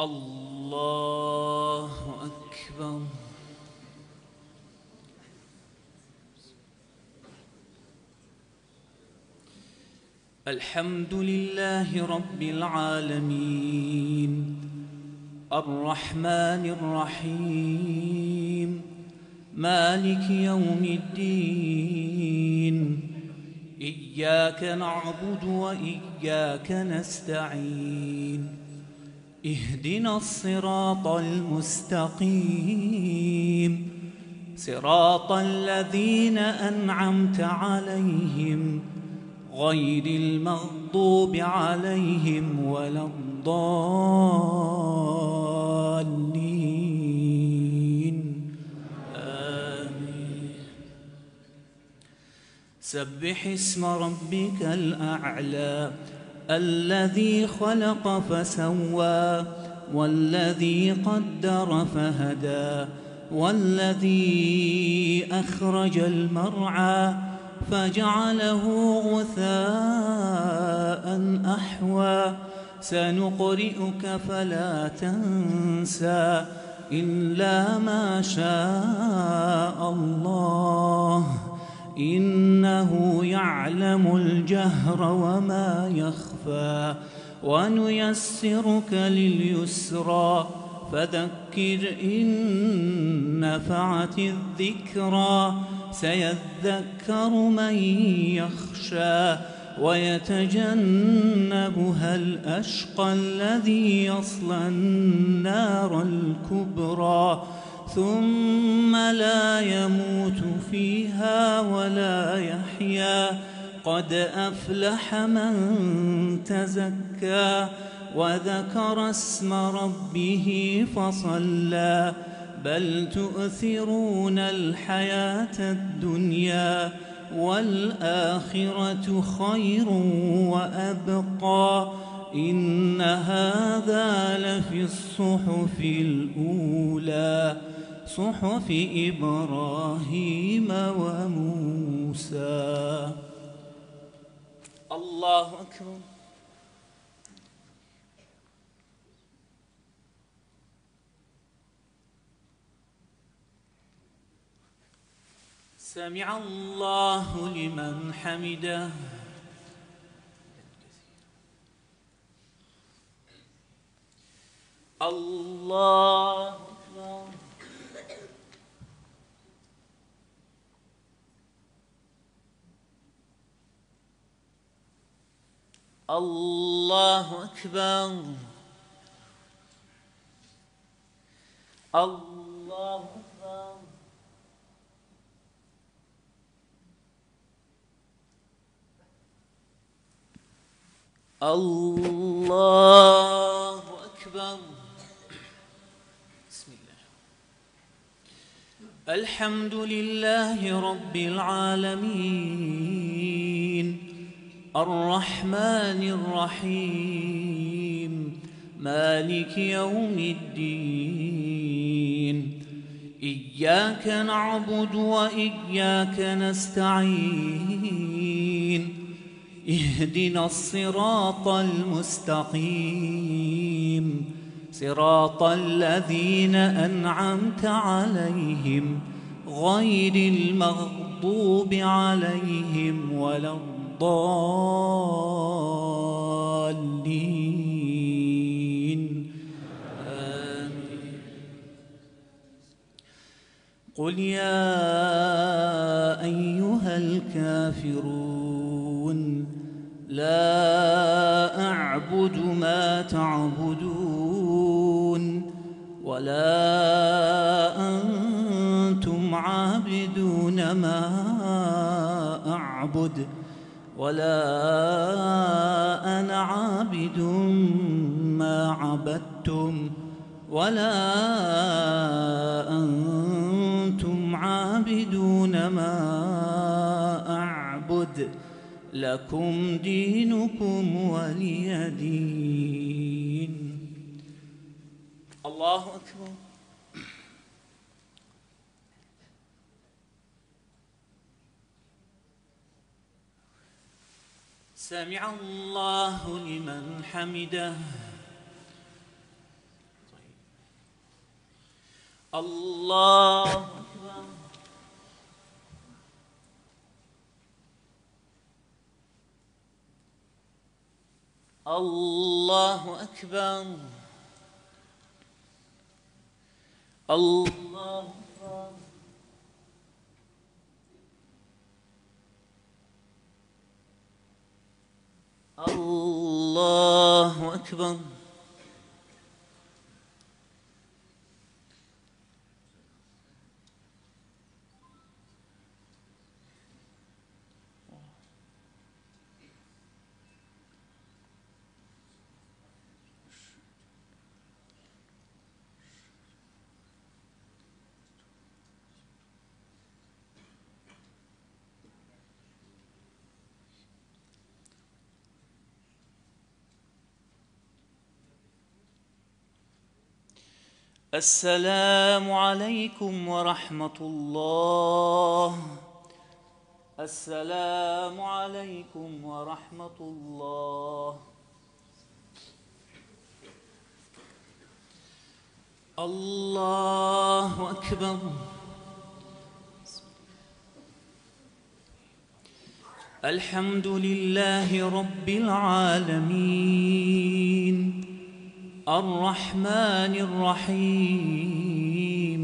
الله أكبر. الحمد لله رب العالمين الرحمن الرحيم مالك يوم الدين إياك نعبد وإياك نستعين اهدنا الصراط المستقيم صراط الذين أنعمت عليهم غير المغضوب عليهم ولا الضالين آمين. سبح اسم ربك الأعلى الذي خلق فسوى والذي قدر فهدى والذي أخرج المرعى فجعله غثاء أحوى سنقرئك فلا تنسى إلا ما شاء الله إنه يعلم الجهر وما يخفى ونيسرك لليسرى فذكر إن نفعت الذكرى سيذكر من يخشى ويتجنبها الأشقى الذي يصلى النار الكبرى ثم لا يموت فيها ولا يحيا قد أفلح من تزكى وذكر اسم ربه فصلى بل تؤثرون الحياة الدنيا والآخرة خير وأبقى إن هذا لفي الصحف الأولى صحف إبراهيم وموسى. الله أكبر. سمع الله لمن حمده. الله أكبر. الله أكبر. الله أكبر. الله أكبر. بسم الله. الحمد لله رب العالمين الرحمن الرحيم مالك يوم الدين إياك نعبد وإياك نستعين اهدنا الصراط المستقيم صراط الذين أنعمت عليهم غير المغضوب عليهم ولا الضالين آمين. قل يا أيها الكافرون لا أعبد ما تعبدون ولا أنتم عابدون ما أعبد ولا أنا عابد ما عبدتم ولا أنتم عابدون ما أعبد لكم دينكم ولي دين. الله أكبر. سمع الله لمن حمده. الله أكبر. الله أكبر. الله أكبر. الله أكبر. السلام عليكم ورحمة الله. السلام عليكم ورحمة الله. الله أكبر. الحمد لله رب العالمين الرحمن الرحيم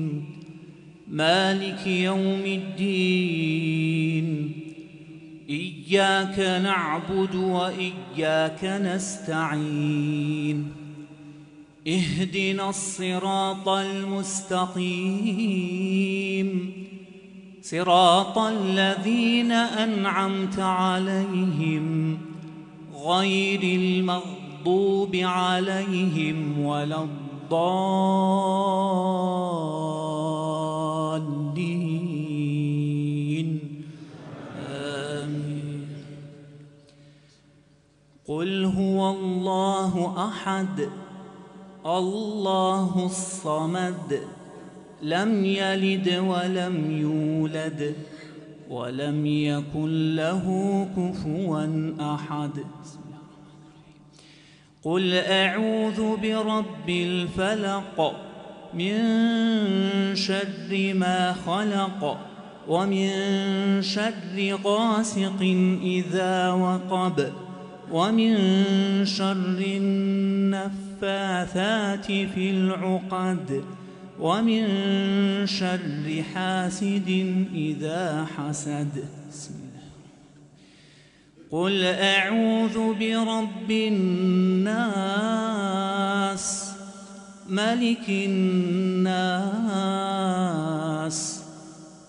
مالك يوم الدين إياك نعبد وإياك نستعين اهدنا الصراط المستقيم صراط الذين أنعمت عليهم غير المغضوب عليهم ولا الضالين آمين. قل هو الله أحد الله الصمد لم يلد ولم يولد ولم يكن له كفوا أحد. قل أعوذ برب الفلق من شر ما خلق ومن شر غاسق إذا وقب ومن شر النفاثات في العقد ومن شر حاسد إذا حسد. قل أعوذ برب الناس ملك الناس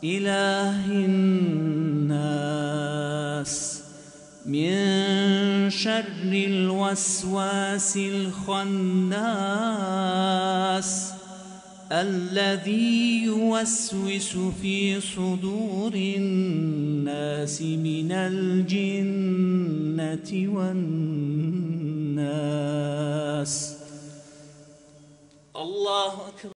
إله الناس من شر الوسواس الخناس الذي يوسوس في صدور الناس من الجنة والناس. الله أكبر.